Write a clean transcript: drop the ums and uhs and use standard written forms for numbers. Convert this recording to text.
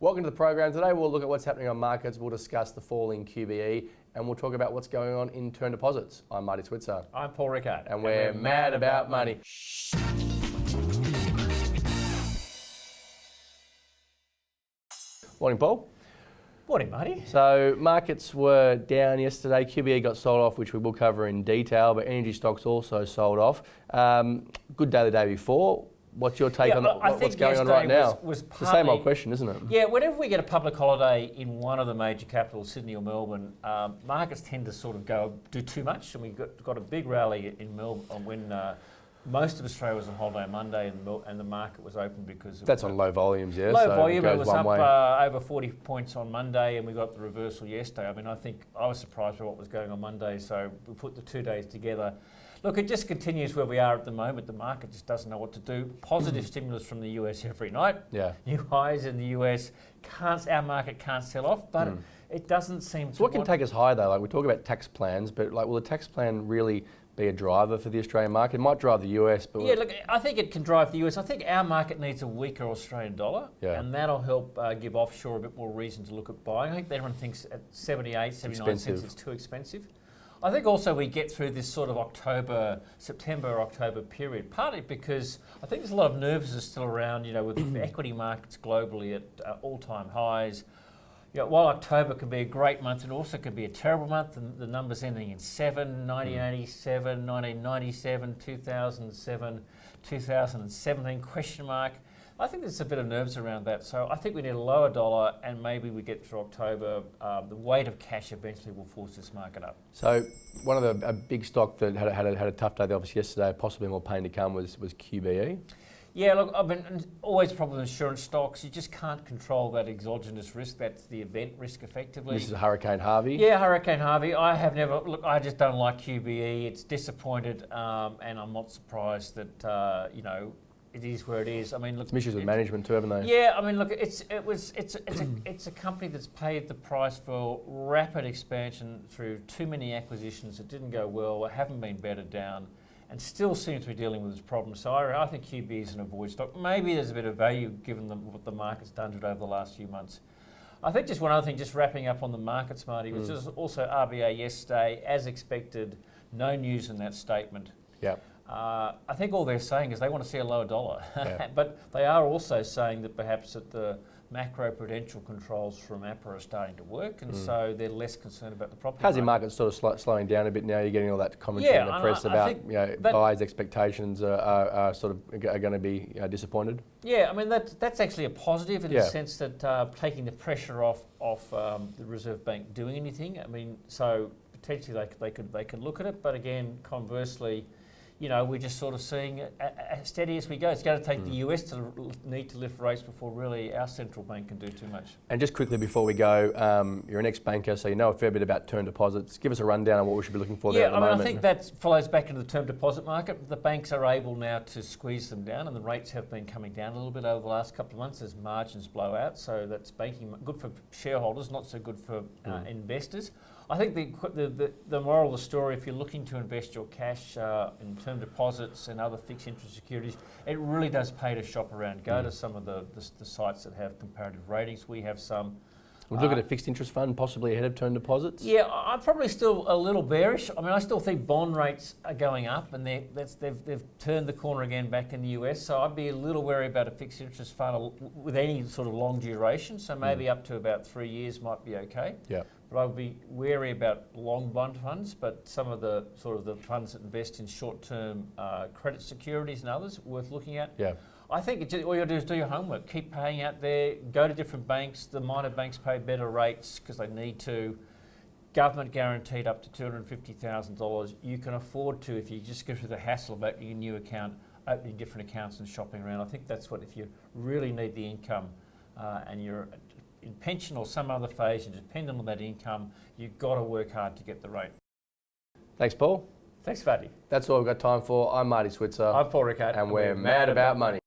Welcome to the program. Today we'll look at what's happening on markets, we'll discuss the fall in QBE, and we'll talk about what's going on in term deposits. I'm Marty Switzer. I'm Paul Rickard. And we're mad about money. Morning, Paul. Morning, Marty. So markets were down yesterday. QBE got sold off, which we will cover in detail, but energy stocks also sold off. Good day the day before. What's your take on what's going on right now? Was it's the same old question, isn't it? Yeah, whenever we get a public holiday in one of the major capitals, Sydney or Melbourne, markets tend to sort of do too much. And we got a big rally in Melbourne when most of Australia was on holiday on Monday and the market was open because... That's on low volumes, yeah? Low volume, it was up over 40 points on Monday and we got the reversal yesterday. I mean, I think I was surprised by what was going on Monday, so we put the 2 days together. Look, it just continues where we are at the moment. The market just doesn't know what to do. Positive stimulus from the US every night. Yeah. New highs in the US. Our market can't sell off, but it doesn't seem to... So what can take us high though? Like we talk about tax plans, but like will the tax plan really be a driver for the Australian market? It might drive the US, but... Yeah, look, I think it can drive the US. I think our market needs a weaker Australian dollar, and that'll help give offshore a bit more reason to look at buying. I think everyone thinks at 78, 79 cents it's too expensive. I think also we get through this sort of September, October period, partly because I think there's a lot of nervousness still around, you know, with equity markets globally at all-time highs. You know, while October can be a great month, it also can be a terrible month, and the numbers ending in 7, 1987, 1997, 2007, 2017, question mark. I think there's a bit of nerves around that, so I think we need a lower dollar and maybe we get through October. The weight of cash eventually will force this market up. So one of a big stock that had a tough day, obviously yesterday, possibly more pain to come, was QBE. Yeah, look, I mean, always a problem with insurance stocks. You just can't control that exogenous risk. That's the event risk, effectively. This is Hurricane Harvey. Yeah, Hurricane Harvey. I just don't like QBE. It's disappointed, and I'm not surprised that you know, it is where it is. I mean, look, some issues with management too, haven't they? Yeah, I mean, look, it's a company that's paid the price for rapid expansion through too many acquisitions that didn't go well, haven't been bedded down, and still seems to be dealing with its problems. So I think QBE is an avoid stock. Maybe there's a bit of value given what the market's done to it over the last few months. I think just one other thing, just wrapping up on the markets, Marty, which is also RBA yesterday, as expected, no news in that statement. Yeah. I think all they're saying is they want to see a lower dollar, but they are also saying that perhaps that the macro-prudential controls from APRA are starting to work, and so they're less concerned about the property How's the market sort of slowing down a bit now? You're getting all that commentary in the press about buyers' expectations are going to be disappointed. Yeah, I mean that's actually a positive in the sense that taking the pressure off the Reserve Bank doing anything. I mean, so potentially they could look at it, but again, conversely, you know, we're just sort of seeing as steady as we go. It's going to take the US to need to lift rates before really our central bank can do too much. And just quickly before we go, you're an ex-banker, so you know a fair bit about term deposits. Give us a rundown on what we should be looking for there at the moment. I think that follows back into the term deposit market. The banks are able now to squeeze them down, and the rates have been coming down a little bit over the last couple of months as margins blow out. So that's banking good for shareholders, not so good for investors. I think the moral of the story, if you're looking to invest your cash in term deposits and other fixed interest securities, it really does pay to shop around. Go to some of the sites that have comparative ratings. We have some. We'll look at a fixed interest fund, possibly ahead of term deposits? Yeah, I'm probably still a little bearish. I mean, I still think bond rates are going up, and they've turned the corner again back in the US. So I'd be a little wary about a fixed interest fund with any sort of long duration. So maybe up to about 3 years might be okay. Yeah. But I would be wary about long bond funds, but some of the sort of the funds that invest in short-term credit securities and others worth looking at. Yeah. I think all you got to do is do your homework. Keep paying out there. Go to different banks. The minor banks pay better rates because they need to. Government guaranteed up to $250,000. You can afford to, if you just go through the hassle of opening a new account, opening different accounts and shopping around. I think that's what, if you really need the income and you're in pension or some other phase, you're dependent on that income, you've got to work hard to get the rate. Thanks, Paul. Thanks, Fatty. That's all we've got time for. I'm Marty Switzer. I'm Paul Rickard. And we're mad about money.